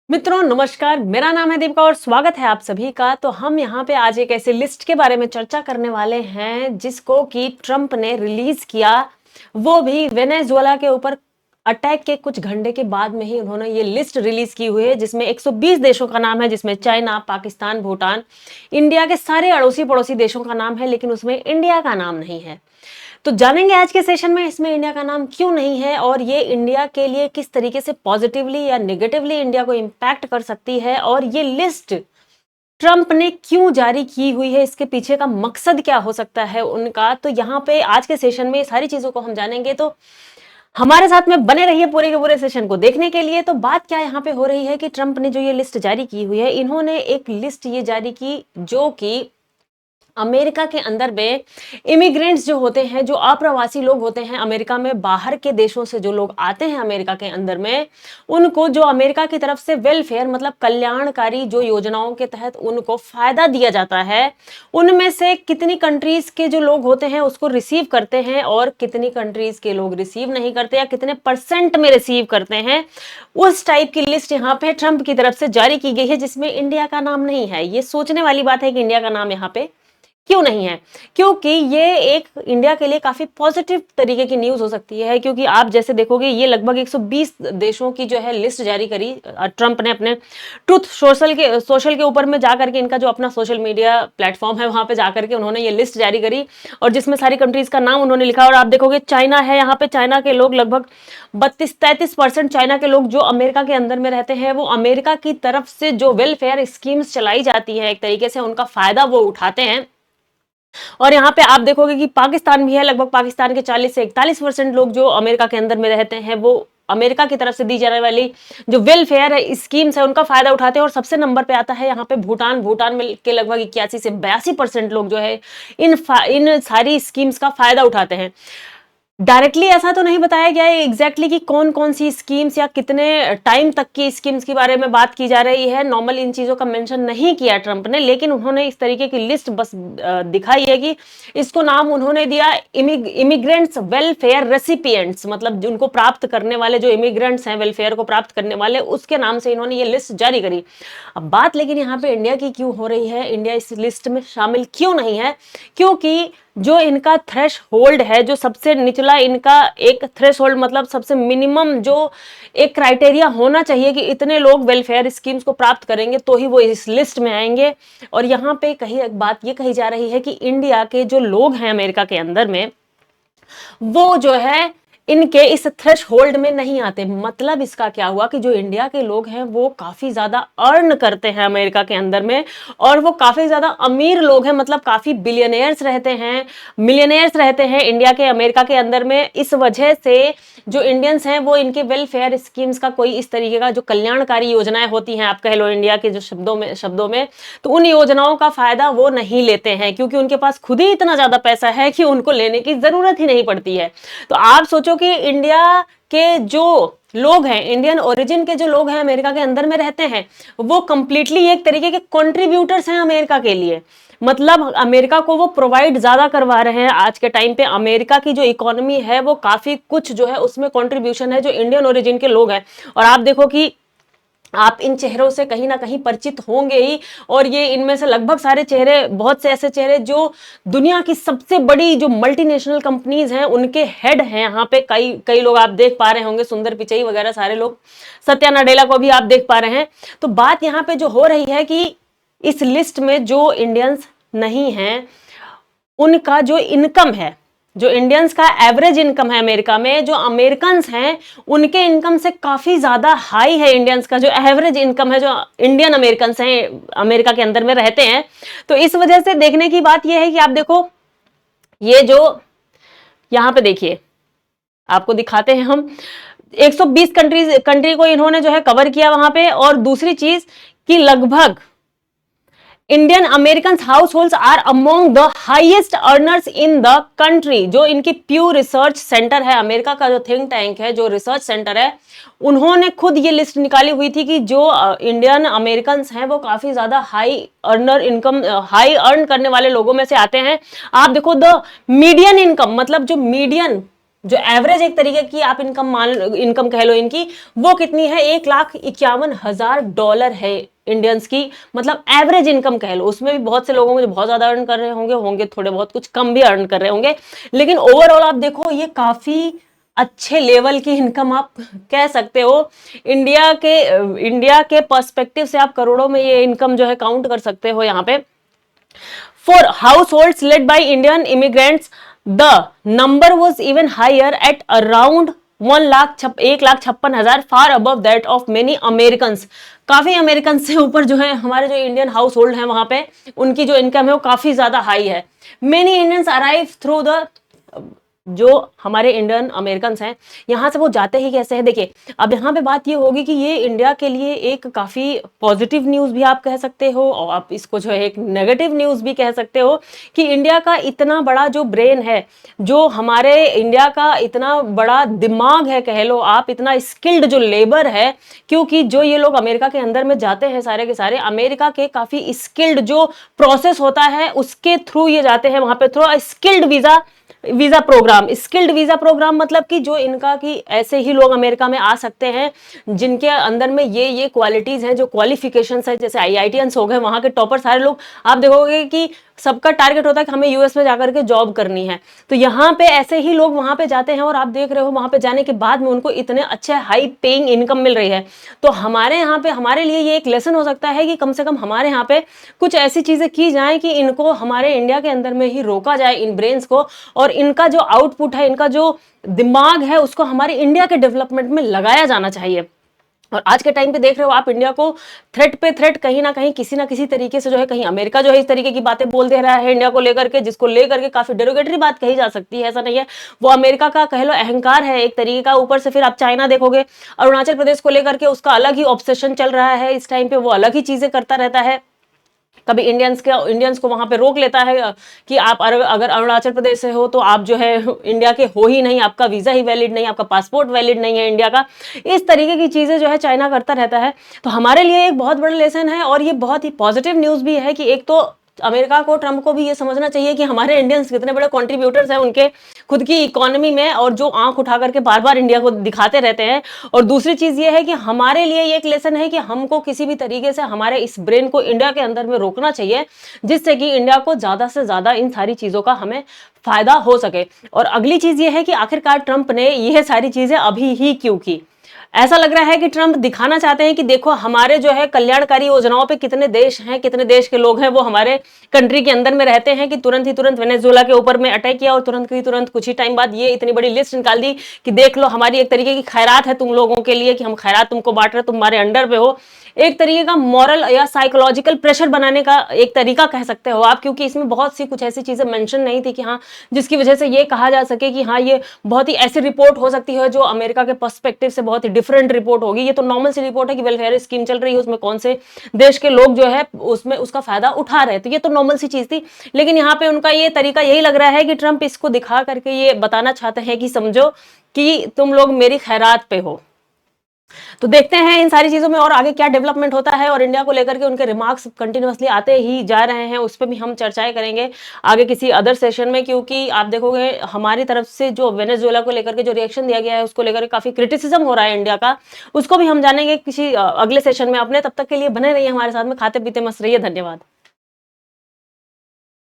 मित्रों नमस्कार, मेरा नाम है दीपिका और स्वागत है आप सभी का। तो हम यहाँ पे आज एक ऐसी लिस्ट के बारे में चर्चा करने वाले हैं जिसको कि ट्रंप ने रिलीज किया, वो भी वेनेजुएला के ऊपर अटैक के कुछ घंटे के बाद में ही उन्होंने ये लिस्ट रिलीज की हुई है जिसमें 120 देशों का नाम है, जिसमें चाइना, पाकिस्तान, भूटान, इंडिया के सारे अड़ोसी पड़ोसी देशों का नाम है, लेकिन उसमें इंडिया का नाम नहीं है। तो जानेंगे आज के सेशन में इसमें इंडिया का नाम क्यों नहीं है और ये इंडिया के लिए किस तरीके से पॉजिटिवली या नेगेटिवली इंडिया को इंपैक्ट कर सकती है, और ये लिस्ट ट्रंप ने क्यों जारी की हुई है, इसके पीछे का मकसद क्या हो सकता है उनका। तो यहाँ पे आज के सेशन में सारी चीजों को हम जानेंगे, तो हमारे साथ में बने रहिए पूरे के पूरे सेशन को देखने के लिए। तो बात क्या यहाँ पे हो रही है कि ट्रंप ने जो ये लिस्ट जारी की हुई है, इन्होंने एक लिस्ट ये जारी की जो कि अमेरिका के अंदर में इमिग्रेंट्स जो होते हैं, जो अप्रवासी लोग होते हैं, अमेरिका में बाहर के देशों से जो लोग आते हैं अमेरिका के अंदर में, उनको जो अमेरिका की तरफ से वेलफेयर मतलब कल्याणकारी जो योजनाओं के तहत उनको फायदा दिया जाता है, उनमें से कितनी कंट्रीज के जो लोग होते हैं उसको रिसीव करते हैं और कितनी कंट्रीज के लोग रिसीव नहीं करते या कितने परसेंट में रिसीव करते हैं, उस टाइप की लिस्ट यहाँ पे ट्रंप की तरफ से जारी की गई है, जिसमें इंडिया का नाम नहीं है। ये सोचने वाली बात है कि इंडिया का नाम यहाँ पे क्यों नहीं है, क्योंकि ये एक इंडिया के लिए काफी पॉजिटिव तरीके की न्यूज हो सकती है। क्योंकि आप जैसे देखोगे ये लगभग 120 देशों की जो है लिस्ट जारी करी ट्रंप ने अपने ट्रुथ सोशल के ऊपर में जाकर के, इनका जो अपना सोशल मीडिया प्लेटफॉर्म है वहां पे जाकर के उन्होंने ये लिस्ट जारी करी और जिसमें सारी कंट्रीज का नाम उन्होंने लिखा। और आप देखोगे चाइना है, यहाँ पे चाइना के लोग लगभग 32-33% चाइना के लोग जो अमेरिका के अंदर में रहते हैं, वो अमेरिका की तरफ से जो वेलफेयर स्कीम्स चलाई जाती है एक तरीके से उनका फायदा वो उठाते हैं। और यहाँ पे आप देखोगे कि पाकिस्तान भी है, लगभग पाकिस्तान के 40 से 41% लोग जो अमेरिका के अंदर में रहते हैं वो अमेरिका की तरफ से दी जाने वाली जो वेलफेयर है स्कीम्स है उनका फायदा उठाते हैं। और सबसे नंबर पे आता है यहाँ पे भूटान में के लगभग 81 से 82% लोग जो है इन सारी स्कीम्स का फायदा उठाते हैं। डायरेक्टली ऐसा तो नहीं बताया गया है एग्जैक्टली कि कौन कौन सी स्कीम्स या कितने टाइम तक की स्कीम्स के बारे में बात की जा रही है, नॉर्मल इन चीजों का मेंशन नहीं किया ट्रंप ने, लेकिन उन्होंने इस तरीके की लिस्ट बस दिखाई है कि इसको नाम उन्होंने दिया इमिग्रेंट्स वेलफेयर रेसिपिएंट्स, मतलब उनको प्राप्त करने वाले जो इमिग्रेंट्स हैं, वेलफेयर को प्राप्त करने वाले, उसके नाम से इन्होंने ये लिस्ट जारी करी। अब बात लेकिन यहाँ पे इंडिया की क्यों हो रही है, इंडिया इस लिस्ट में शामिल क्यों नहीं है, क्योंकि जो इनका थ्रेश होल्ड है, जो सबसे निचला इनका एक थ्रेश होल्ड मतलब सबसे मिनिमम जो एक क्राइटेरिया होना चाहिए कि इतने लोग वेलफेयर स्कीम्स को प्राप्त करेंगे तो ही वो इस लिस्ट में आएंगे। और यहाँ पे कहीं एक बात ये कही जा रही है कि इंडिया के जो लोग हैं अमेरिका के अंदर में, वो जो है इनके इस थ्रेश होल्ड में नहीं आते। मतलब इसका क्या हुआ कि जो इंडिया के लोग हैं वो काफी ज्यादा अर्न करते हैं अमेरिका के अंदर में, और वो काफी ज्यादा अमीर लोग हैं, मतलब काफी बिलियनियर्स रहते हैं, मिलियनियर्स रहते हैं इंडिया के अमेरिका के अंदर में। इस वजह से जो इंडियंस हैं वो इनके वेलफेयर स्कीम्स का कोई इस तरीके का जो कल्याणकारी योजनाएं होती हैं, आप कह लो इंडिया के जो शब्दों में, तो उन योजनाओं का फायदा वो नहीं लेते हैं, क्योंकि उनके पास खुद ही इतना ज्यादा पैसा है कि उनको लेने की जरूरत ही नहीं पड़ती है। तो आप सोचो कि इंडिया के जो लोग हैं, इंडियन ओरिजिन के जो लोग हैं अमेरिका के अंदर में रहते हैं, वो कंप्लीटली एक तरीके के कंट्रीब्यूटर्स हैं अमेरिका के लिए। मतलब अमेरिका को वो प्रोवाइड ज्यादा करवा रहे हैं। आज के टाइम पे अमेरिका की जो इकोनॉमी है वो काफी कुछ जो है उसमें कंट्रीब्यूशन है जो इंडियन ओरिजिन के लोग हैं। और आप देखो कि आप इन चेहरों से कहीं ना कहीं परिचित होंगे ही, और ये इनमें से लगभग सारे चेहरे, बहुत से ऐसे चेहरे जो दुनिया की सबसे बड़ी जो मल्टीनेशनल कंपनीज हैं उनके हेड हैं। यहाँ पे कई लोग आप देख पा रहे होंगे, सुंदर पिचई वगैरह सारे लोग, सत्या नडेला को भी आप देख पा रहे हैं। तो बात यहाँ पे जो हो रही है कि इस लिस्ट में जो इंडियंस नहीं हैं उनका जो इनकम है, जो इंडियंस का एवरेज इनकम है अमेरिका में, जो अमेरिकन्स हैं उनके इनकम से काफी ज्यादा हाई है इंडियंस का जो एवरेज इनकम है, जो इंडियन अमेरिकन्स हैं अमेरिका के अंदर में रहते हैं। तो इस वजह से देखने की बात यह है कि आप देखो ये जो यहां पे देखिए, आपको दिखाते हैं हम 120 कंट्री को इन्होंने जो है कवर किया वहां पे। और दूसरी चीज कि लगभग Indian American household are among the highest earners in the country. जो इनकी प्यू रिसर्च सेंटर है, अमेरिका का जो थिंक टैंक है, जो रिसर्च सेंटर है, उन्होंने खुद ये लिस्ट निकाली हुई थी कि जो इंडियन अमेरिकन हैं वो काफी ज्यादा हाई अर्न करने वाले लोगों में से आते हैं। आप देखो द मीडियन इनकम, मतलब जो मीडियन जो एवरेज एक तरीके की आप इनकम कह लो इनकी, वो कितनी है, $1,51,000 है इंडियंस की, मतलब एवरेज इनकम कह लो। उसमें भी बहुत से लोगों को जो बहुत ज्यादा अर्न कर रहे होंगे थोड़े बहुत कुछ कम भी अर्न कर रहे होंगे, लेकिन ओवरऑल आप देखो ये काफी अच्छे लेवल की इनकम आप कह सकते हो। इंडिया के पर्सपेक्टिव से आप करोड़ों में ये इनकम जो है काउंट कर सकते हो यहाँ पे। For households led by Indian immigrants, the number was even higher at around 1,56,000, far above that of many Americans. काफी अमेरिकन से ऊपर जो है हमारे जो इंडियन हाउस होल्ड है वहां पे उनकी जो इनकम है वो काफी ज्यादा हाई है। Many Indians arrive through the, जो हमारे इंडियन अमेरिकन हैं यहाँ से वो जाते ही कैसे हैं, देखिए अब यहाँ पे बात ये होगी कि ये इंडिया के लिए एक काफी पॉजिटिव न्यूज भी आप कह सकते हो और आप इसको जो है एक नेगेटिव न्यूज भी कह सकते हो कि इंडिया का इतना बड़ा जो ब्रेन है, जो हमारे इंडिया का इतना बड़ा दिमाग है कह लो आप, इतना स्किल्ड जो लेबर है, क्योंकि जो ये लोग अमेरिका के अंदर में जाते हैं सारे के सारे अमेरिका के काफी स्किल्ड जो प्रोसेस होता है उसके थ्रू ये जाते हैं वहां पे, through skilled visa programme. Skilled visa programme मतलब कि जो इनका कि ऐसे ही लोग अमेरिका में आ सकते हैं जिनके अंदर में ये क्वालिटीज हैं, जो क्वालिफिकेशंस है, जैसे आईआईटीएंस हो गए, वहां के टॉपर सारे लोग आप देखोगे कि सबका टारगेट होता है कि हमें यूएस में जाकर के जॉब करनी है। तो यहाँ पे ऐसे ही लोग वहां पे जाते हैं और आप देख रहे हो वहां पे जाने के बाद में उनको इतने अच्छे हाई पेइंग इनकम मिल रही है। तो हमारे यहाँ पे हमारे लिए ये एक लेसन हो सकता है कि कम से कम हमारे यहाँ पे कुछ ऐसी चीजें की जाए कि इनको हमारे इंडिया के अंदर में ही रोका जाए, इन ब्रेन्स को, और इनका जो आउटपुट है, इनका जो दिमाग है उसको हमारे इंडिया के डेवलपमेंट में लगाया जाना चाहिए। और आज के टाइम पे देख रहे हो आप इंडिया को थ्रेट पे थ्रेट कहीं ना कहीं किसी ना किसी तरीके से जो है, कहीं अमेरिका जो है इस तरीके की बातें बोल दे रहा है इंडिया को लेकर के, जिसको लेकर के काफी डेरोगेटरी बात कही जा सकती है, ऐसा नहीं है, वो अमेरिका का कह लो अहंकार है एक तरीके का। ऊपर से फिर आप चाइना देखोगे, अरुणाचल प्रदेश को लेकर के उसका अलग ही ऑब्सेशन चल रहा है इस टाइम पे, वो अलग ही चीजें करता रहता है। कभी इंडियंस को वहां पे रोक लेता है कि आप अगर अरुणाचल प्रदेश से हो तो आप जो है इंडिया के हो ही नहीं, आपका वीजा ही वैलिड नहीं, आपका पासपोर्ट वैलिड नहीं है इंडिया का। इस तरीके की चीजें जो है चाइना करता रहता है। तो हमारे लिए एक बहुत बड़ा लेसन है और ये बहुत ही पॉजिटिव न्यूज भी है कि एक तो अमेरिका को, ट्रंप को भी ये समझना चाहिए कि हमारे इंडियंस कितने बड़े कंट्रीब्यूटर्स हैं उनके खुद की इकोनॉमी में, और जो आंख उठा करके बार बार इंडिया को दिखाते रहते हैं। और दूसरी चीज ये है कि हमारे लिए ये एक लेसन है कि हमको किसी भी तरीके से हमारे इस ब्रेन को इंडिया के अंदर में रोकना चाहिए, जिससे कि इंडिया को ज्यादा से ज्यादा इन सारी चीजों का हमें फायदा हो सके। और अगली चीज ये है कि आखिरकार ट्रंप ने यह सारी चीजें अभी ही क्यों की। ऐसा लग रहा है कि ट्रंप दिखाना चाहते हैं कि देखो हमारे जो है कल्याणकारी योजनाओं पे कितने देश हैं, कितने देश के लोग हैं वो हमारे कंट्री के अंदर में रहते हैं, कि तुरंत वेनेजुएला के ऊपर में अटैक किया और तुरंत कुछ ही टाइम बाद ये इतनी बड़ी लिस्ट निकाल दी कि देख लो हमारी एक तरीके की खैरात है तुम लोगों के लिए, कि हम खैरात तुमको बांट रहे, तुम्हारे अंडर पे हो। एक तरीके का मॉरल या साइकोलॉजिकल प्रेशर बनाने का एक तरीका कह सकते हो आप, क्योंकि इसमें बहुत सी कुछ ऐसी चीजें मेंशन नहीं थी कि हाँ जिसकी वजह से ये कहा जा सके कि हाँ ये बहुत ही ऐसी रिपोर्ट हो सकती है जो अमेरिका के पर्सपेक्टिव से बहुत ही डिफरेंट रिपोर्ट होगी। ये तो नॉर्मल सी रिपोर्ट है कि वेलफेयर स्कीम चल रही है, उसमें कौन से देश के लोग जो है उसमें उसका फायदा उठा रहे हैं, तो ये तो नॉर्मल सी चीज थी। लेकिन यहाँ पे उनका ये तरीका यही लग रहा है कि ट्रंप इसको दिखा करके ये बताना चाहते हैं कि समझो कि तुम लोग मेरी खैरात पे हो। तो देखते हैं इन सारी चीजों में और आगे क्या डेवलपमेंट होता है, और इंडिया को लेकर के उनके रिमार्क्स कंटिन्यूअसली आते ही जा रहे हैं, उस पर भी हम चर्चाएं करेंगे आगे किसी अदर सेशन में। क्योंकि आप देखोगे हमारी तरफ से जो वेनेजुएला को लेकर के जो रिएक्शन दिया गया है उसको लेकर के काफी क्रिटिसिज्म हो रहा है इंडिया का, उसको भी हम जानेंगे किसी अगले सेशन में अपने। तब तक के लिए बने रहिए हमारे साथ में, खाते पीते मस्त रहिए। धन्यवाद।